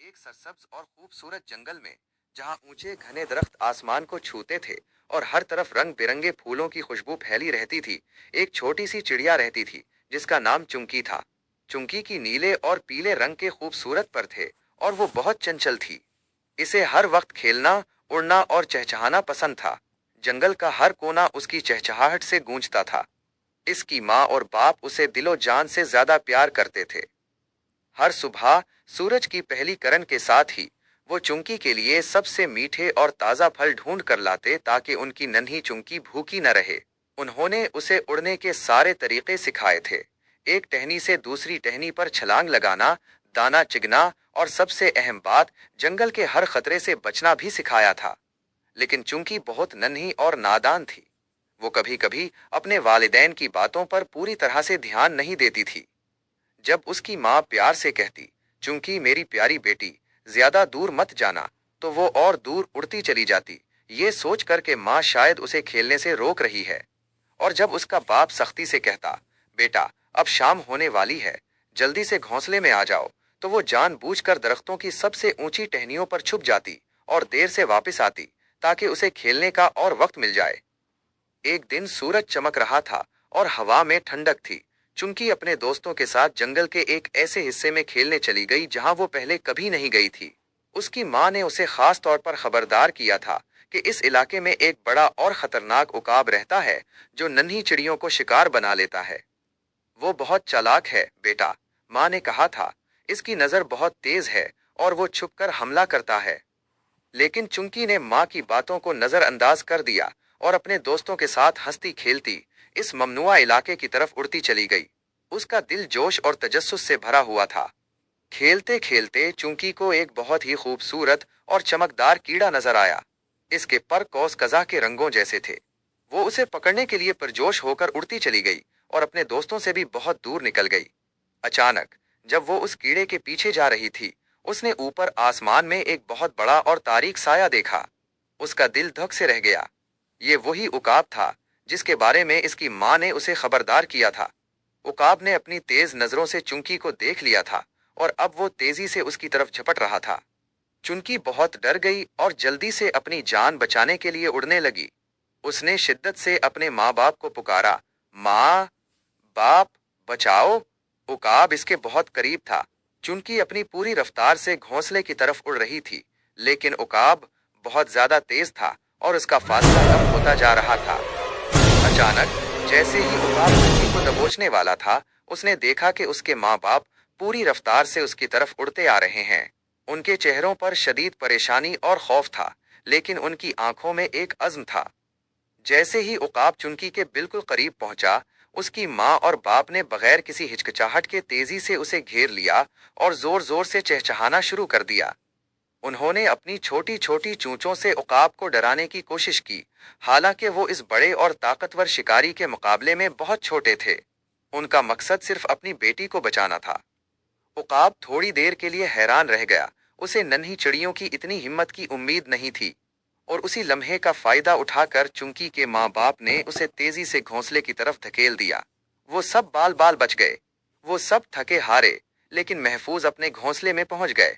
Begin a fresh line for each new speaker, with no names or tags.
एक सरसब्ज और खूबसूरत जंगल में, जहां ऊंचे घने दरख्त आसमान को छूते थे और हर तरफ रंग बिरंगे फूलों की खुशबू फैली रहती थी, एक छोटी सी चिड़िया रहती थी जिसका नाम चुंकी था। चुंकी की नीले और पीले रंग के खूबसूरत पर थे और वो बहुत चंचल थी। इसे हर वक्त खेलना, उड़ना और चहचहाना पसंद था। जंगल का हर कोना उसकी चहचहाहट से गूंजता था। इसकी माँ और बाप उसे दिलो जान से ज्यादा प्यार करते थे। हर सुबह सूरज की पहली किरण के साथ ही वो चुंकी के लिए सबसे मीठे और ताजा फल ढूंढ कर लाते ताकि उनकी नन्ही चुंकी भूखी न रहे। उन्होंने उसे उड़ने के सारे तरीके सिखाए थे। एक टहनी से दूसरी टहनी पर छलांग लगाना, दाना चिगना और सबसे अहम बात, जंगल के हर खतरे से बचना भी सिखाया था। लेकिन चुंकी बहुत नन्ही और नादान थी। वो कभी कभी अपने वालिदैन की बातों पर पूरी तरह से ध्यान नहीं देती थी। जब उसकी माँ प्यार से कहती, चूंकि मेरी प्यारी बेटी, ज्यादा दूर मत जाना, तो वो और दूर उड़ती चली जाती, ये सोच कर के माँ शायद उसे खेलने से रोक रही है। और जब उसका बाप सख्ती से कहता, बेटा अब शाम होने वाली है, जल्दी से घोंसले में आ जाओ, तो वो जानबूझकर दरख्तों की सबसे ऊंची टहनियों पर छुप जाती और देर से वापस आती ताकि उसे खेलने का और वक्त मिल जाए। एक दिन सूरज चमक रहा था और हवा में ठंडक थी। चुंकी अपने दोस्तों के साथ जंगल के एक ऐसे हिस्से में खेलने चली गई जहां वो पहले कभी नहीं गई थी। उसकी माँ ने उसे खास तौर पर खबरदार किया था कि इस इलाके में एक बड़ा और खतरनाक उकाब रहता है जो नन्ही चिड़ियों को शिकार बना लेता है। वो बहुत चालाक है बेटा, माँ ने कहा था। इसकी नजर बहुत तेज है और वो छुपकर हमला करता है। लेकिन चुंकी ने माँ की बातों को नजरअंदाज कर दिया और अपने दोस्तों के साथ हंसती खेलती इस ममनुआ इलाके की तरफ उड़ती चली गई। उसका दिल जोश और तजस्सुस से भरा हुआ था। खेलते खेलते चुंकी को एक बहुत ही खूबसूरत और चमकदार कीड़ा नजर आया। इसके पर कौस कज़ा के रंगों जैसे थे। वो उसे पकड़ने के लिए पुरजोश होकर उड़ती चली गई और अपने दोस्तों से भी बहुत दूर निकल गई। अचानक जब वो उस कीड़े के पीछे जा रही थी, उसने ऊपर आसमान में एक बहुत बड़ा और तारीक साया देखा। उसका दिल धक से रह गया। ये वही उकाब था जिसके बारे में इसकी माँ ने उसे खबरदार किया था। उकाब ने अपनी तेज नजरों से चुंकी को देख लिया था और अब वो तेजी से उसकी तरफ झपट रहा था। चुंकी बहुत डर गई और जल्दी से अपनी जान बचाने के लिए उड़ने लगी। उसने शिद्दत से अपने माँ बाप को पुकारा, माँ, बाप, बचाओ। उकाब इसके बहुत करीब था। चुनकी अपनी पूरी रफ्तार से घोंसले की तरफ उड़ रही थी, लेकिन उकाब बहुत ज्यादा तेज था और उसका फासला कम होता जा रहा था। अचानक जैसे ही उकाब चुनकी को दबोचने वाला था, उसने देखा कि उसके माँ बाप पूरी रफ्तार से उसकी तरफ उड़ते आ रहे हैं। उनके चेहरों पर शदीद परेशानी और खौफ था, लेकिन उनकी आंखों में एक अज़्म था। जैसे ही उकाब चुनकी के बिल्कुल करीब पहुंचा, उसकी माँ और बाप ने बगैर किसी हिचकिचाहट के तेजी से उसे घेर लिया और जोर जोर से चहचहाना शुरू कर दिया। उन्होंने अपनी छोटी छोटी चूंचों से उकाब को डराने की कोशिश की, हालांकि वो इस बड़े और ताकतवर शिकारी के मुकाबले में बहुत छोटे थे। उनका मकसद सिर्फ अपनी बेटी को बचाना था। उकाब थोड़ी देर के लिए हैरान रह गया। उसे नन्ही चिड़ियों की इतनी हिम्मत की उम्मीद नहीं थी। और उसी लम्हे का फायदा उठाकर चुंकी के माँ बाप ने उसे तेजी से घोंसले की तरफ धकेल दिया। वो सब बाल बाल बच गए। वो सब थके हारे, लेकिन महफूज अपने घोंसले में पहुंच गए।